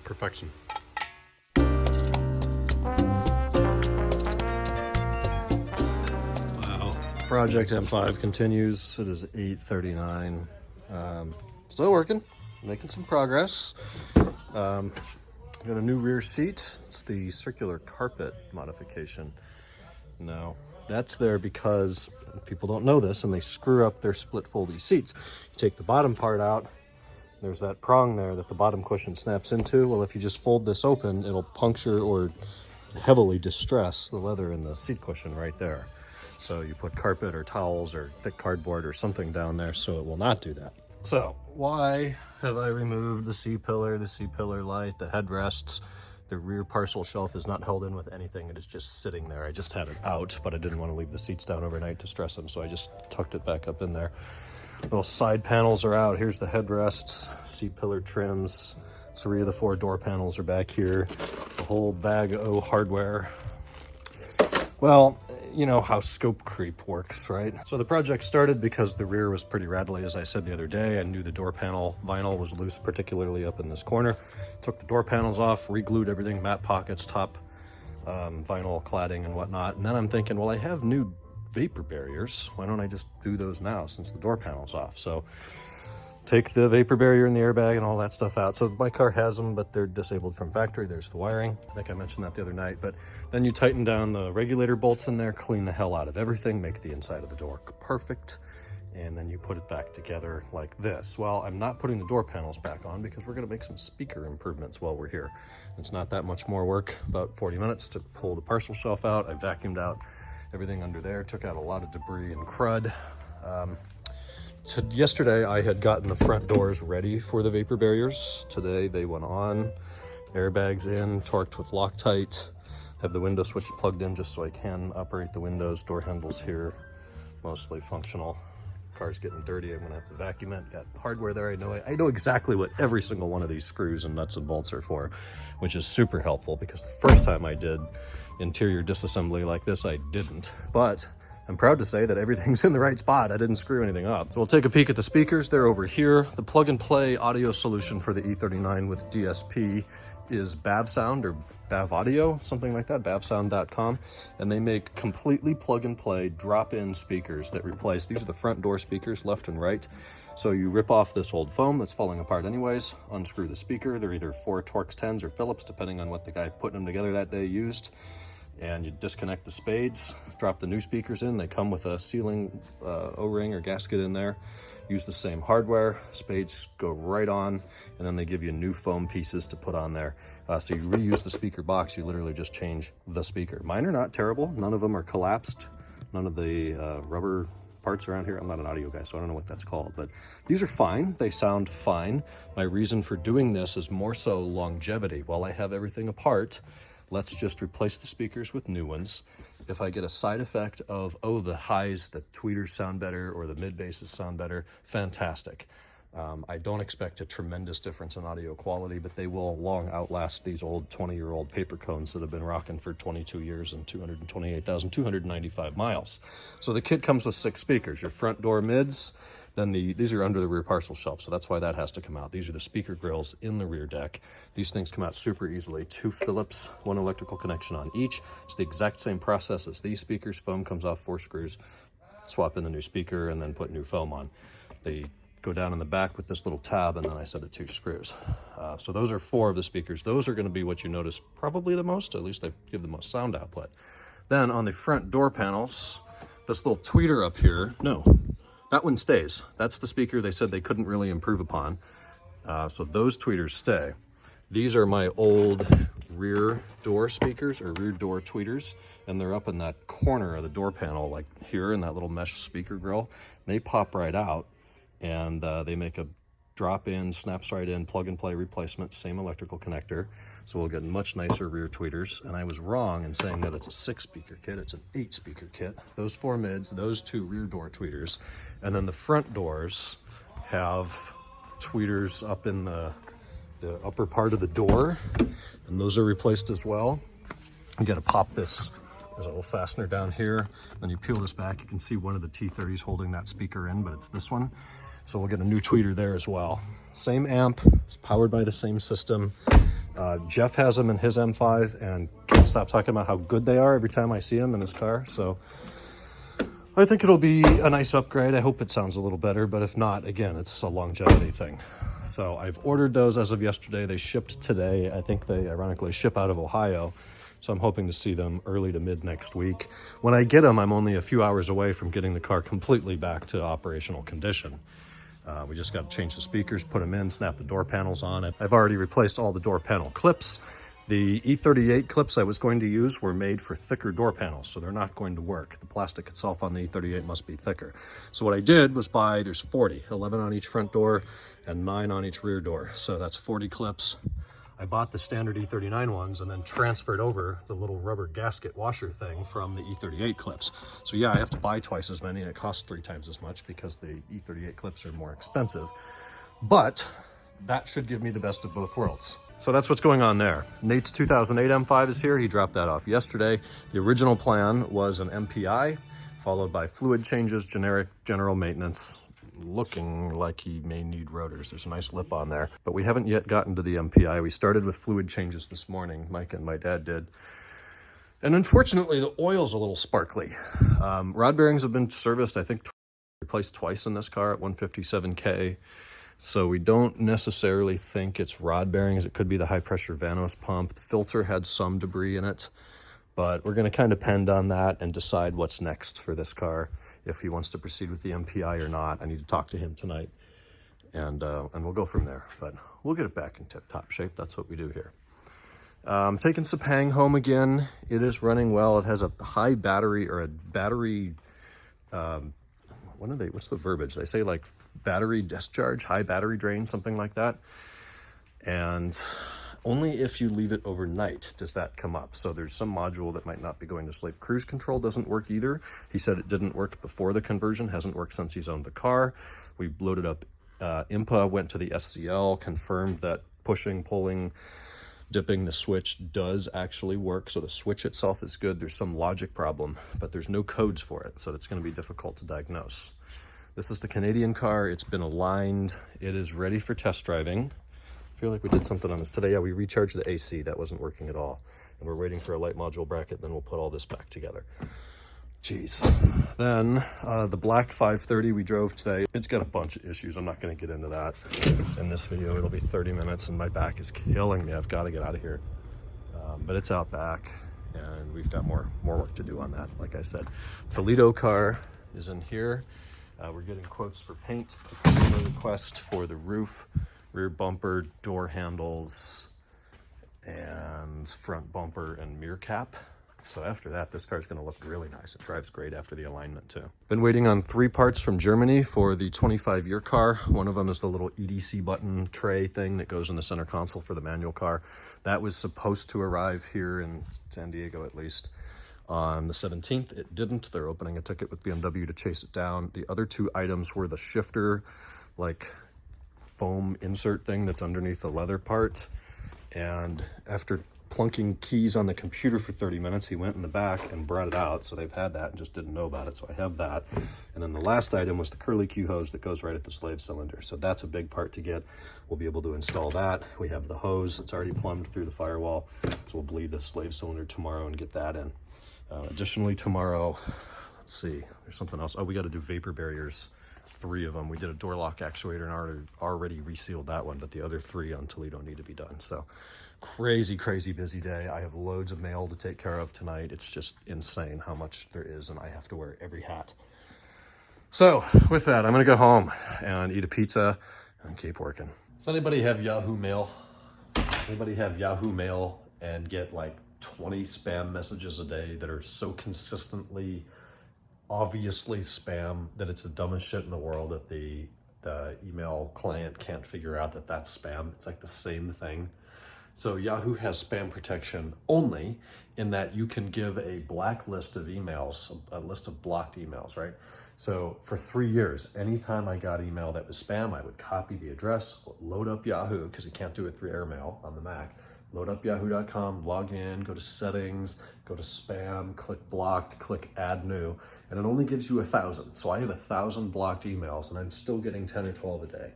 Perfection. Wow. Project M5 continues. It is 8:39. Still working, making some progress. Got a new rear seat. It's the circular carpet modification. Now, that's there because people don't know this and they screw up their split foldy seats. You take the bottom part out, there's that prong there that the bottom cushion snaps into. Well, if you just fold this open, it'll puncture or heavily distress the leather in the seat cushion right there. So you put carpet or towels or thick cardboard or something down there so it will not do that. So why have I removed the C-pillar light, the headrests? The rear parcel shelf is not held in with anything. It is just sitting there. I just had it out, but I didn't want to leave the seats down overnight to stress them, so I just tucked it back up in there. Little side panels are out. Here's the headrests, C-pillar trims. 3 of the 4 door panels are back here. The whole bag of hardware. Well, you know how scope creep works, right? So the project started because the rear was pretty rattly, as I said the other day. I knew the door panel vinyl was loose, particularly up in this corner. Took the door panels off, re-glued everything, mat pockets, top vinyl cladding and whatnot. And then I'm thinking, well, I have new vapor barriers. Why don't I just do those now since the door panel's off? So take the vapor barrier and the airbag and all that stuff out. So my car has them, but they're disabled from factory. There's the wiring. I think I mentioned that the other night. But then you tighten down the regulator bolts in there, clean the hell out of everything, make the inside of the door perfect, and then you put it back together like this. Well, I'm not putting the door panels back on because we're going to make some speaker improvements while we're here. It's not that much more work, about 40 minutes to pull the parcel shelf out. I vacuumed out everything under there, took out a lot of debris and crud. So yesterday I had gotten the front doors ready for the vapor barriers. Today they went on, airbags in, torqued with Loctite, have the window switch plugged in just so I can operate the windows, door handles here, mostly functional. Car's getting dirty, I'm gonna have to vacuum it. Got hardware there, I know exactly what every single one of these screws and nuts and bolts are for, which is super helpful because the first time I did interior disassembly like this, I didn't. But I'm proud to say that everything's in the right spot. I didn't screw anything up. So we'll take a peek at the speakers. They're over here. The plug and play audio solution for the E39 with DSP is BavSound or Bav Audio, something like that, bavsound.com. And they make completely plug and play drop-in speakers that replace, these are the front door speakers, left and right. So you rip off this old foam that's falling apart anyways, unscrew the speaker. They're either 4 Torx 10s or Phillips, depending on what the guy putting them together that day used. And you disconnect the spades, drop the new speakers in. They come with a ceiling O-ring or gasket in there. Use the same hardware. Spades go right on, and then they give you new foam pieces to put on there. So you reuse the speaker box. You literally just change the speaker. Mine are not terrible. None of them are collapsed. None of the rubber parts around here. I'm not an audio guy, so I don't know what that's called, but these are fine. They sound fine. My reason for doing this is more so longevity. While I have everything apart, let's just replace the speakers with new ones. If I get a side effect of, oh, the highs, the tweeters sound better, or the mid basses sound better, fantastic. I don't expect a tremendous difference in audio quality, but they will long outlast these old 20-year-old paper cones that have been rocking for 22 years and 228,295 miles. So the kit comes with 6 speakers, your front door mids, then these are under the rear parcel shelf, so that's why that has to come out. These are the speaker grills in the rear deck. These things come out super easily. 2 Phillips, 1 electrical connection on each. It's the exact same process as these speakers. Foam comes off 4 screws, swap in the new speaker, and then put new foam on. They go down in the back with this little tab, and then I set the 2 screws. So those are 4 of the speakers. Those are going to be what you notice probably the most, at least they give the most sound output. Then on the front door panels, this little tweeter up here, no, that one stays. That's the speaker they said they couldn't really improve upon. So those tweeters stay. These are my old rear door speakers or rear door tweeters, and they're up in that corner of the door panel, like here in that little mesh speaker grill. They pop right out, and they make a drop-in, snaps right in, plug-and-play replacement, same electrical connector. So we'll get much nicer rear tweeters. And I was wrong in saying that it's a 6-speaker kit. It's an 8-speaker kit. Those 4 mids, those 2 rear door tweeters. And then the front doors have tweeters up in the upper part of the door, and those are replaced as well. You got to pop this. There's a little fastener down here. Then you peel this back. You can see one of the T30s holding that speaker in, but it's this one. So we'll get a new tweeter there as well. Same amp, it's powered by the same system. Jeff has them in his M5 and can't stop talking about how good they are every time I see him in his car. So I think it'll be a nice upgrade. I hope it sounds a little better, but if not, again, it's a longevity thing. So I've ordered those as of yesterday. They shipped today. I think they ironically ship out of Ohio. So I'm hoping to see them early to mid next week. When I get them, I'm only a few hours away from getting the car completely back to operational condition. We just got to change the speakers, put them in, snap the door panels on it. I've already replaced all the door panel clips. The E38 clips I was going to use were made for thicker door panels, so they're not going to work. The plastic itself on the E38 must be thicker. So what I did was buy, there's 40, 11 on each front door and 9 on each rear door. So that's 40 clips. I bought the standard E39 ones and then transferred over the little rubber gasket washer thing from the E38 clips. So yeah, I have to buy twice as many and it costs 3 times as much because the E38 clips are more expensive. But that should give me the best of both worlds. So that's what's going on there. Nate's 2008 M5 is here. He dropped that off yesterday. The original plan was an MPI, followed by fluid changes, general maintenance, looking like he may need rotors. There's a nice lip on there, but we haven't yet gotten to the MPI. We started with fluid changes this morning. Mike and my dad did. And unfortunately, the oil's a little sparkly. Rod bearings have been serviced, I think, replaced twice in this car at 157K. So we don't necessarily think it's rod bearings. It could be the high pressure Vanos pump. The filter had some debris in it, but we're going to kind of depend on that and decide what's next for this car. If he wants to proceed with the MPI or not. I need to talk to him tonight and we'll go from there, but we'll get it back in tip-top shape. That's what we do here. Taking Sepang home again. It is running well. It has a high battery or a battery, what's the verbiage? They say like battery discharge, high battery drain, something like that. And only if you leave it overnight does that come up. So there's some module that might not be going to sleep. Cruise control doesn't work either. He said it didn't work before the conversion, hasn't worked since he's owned the car. We loaded up IMPA, went to the SCL, confirmed that pushing, pulling, dipping the switch does actually work. So the switch itself is good. There's some logic problem, but there's no codes for it. So it's going to be difficult to diagnose. This is the Canadian car. It's been aligned. It is ready for test driving. I feel like we did something on this today. Yeah, we recharged the AC. That wasn't working at all. And we're waiting for a light module bracket, then we'll put all this back together. Jeez. Then the black 530 we drove today, it's got a bunch of issues. I'm not going to get into that in this video. It'll be 30 minutes and my back is killing me. I've got to get out of here. But it's out back and we've got more work to do on that. Like I said, Toledo car is in here. We're getting quotes for paint, customer request for the roof, rear bumper, door handles, and front bumper and mirror cap. So after that, this car is going to look really nice. It drives great after the alignment too. Been waiting on 3 parts from Germany for the 25-year car. One of them is the little EDC button tray thing that goes in the center console for the manual car. That was supposed to arrive here in San Diego at least on the 17th. It didn't. They're opening a ticket with BMW to chase it down. The other 2 items were the shifter, like foam insert thing that's underneath the leather part. And after plunking keys on the computer for 30 minutes, he went in the back and brought it out. So they've had that and just didn't know about it. So I have that. And then the last item was the curly Q hose that goes right at the slave cylinder. So that's a big part to get. We'll be able to install that. We have the hose. It's already plumbed through the firewall. So we'll bleed the slave cylinder tomorrow and get that in. Additionally, tomorrow, let's see, there's something else. Oh, we got to do vapor barriers, 3 of them. We did a door lock actuator and already resealed that one, but the other 3 on Toledo need to be done. So crazy busy day. I have loads of mail to take care of tonight. It's just insane how much there is, and I have to wear every hat. So with that, I'm gonna go home and eat a pizza and keep working. Does anybody have Yahoo Mail? Anybody have Yahoo Mail and get like 20 spam messages a day that are so consistently, obviously spam that it's the dumbest shit in the world that the email client can't figure out that that's spam? It's like the same thing. So Yahoo has spam protection only in that you can give a blacklist of emails, a list of blocked emails, right? So for 3 years, anytime I got email that was spam, I would copy the address, load up Yahoo, because you can't do it through airmail on the Mac, Load up yahoo.com, log in, go to settings, go to spam, click blocked, click add new, and it only gives you 1,000. So I have 1,000 blocked emails and I'm still getting 10 or 12 a day.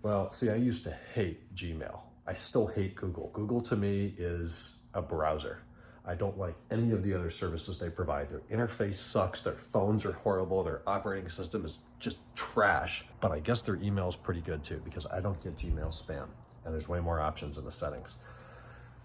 Well, see, I used to hate Gmail. I still hate Google. Google to me is a browser. I don't like any of the other services they provide. Their interface sucks, their phones are horrible, their operating system is just trash. But I guess their email's pretty good too, because I don't get Gmail spam, and there's way more options in the settings.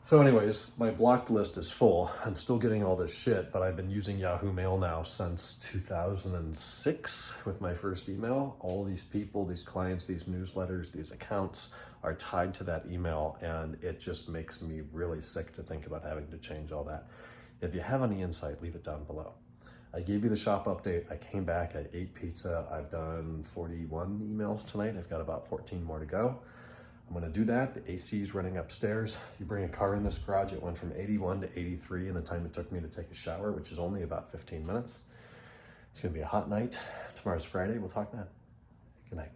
So anyways, my blocked list is full. I'm still getting all this shit, but I've been using Yahoo Mail now since 2006 with my first email. All these people, these clients, these newsletters, these accounts are tied to that email, and it just makes me really sick to think about having to change all that. If you have any insight, leave it down below. I gave you the shop update. I came back, I ate pizza. I've done 41 emails tonight. I've got about 14 more to go. I'm gonna do that. The AC is running upstairs. You bring a car in this garage, it went from 81 to 83 in the time it took me to take a shower, which is only about 15 minutes. It's gonna be a hot night. Tomorrow's Friday, we'll talk then. Good night.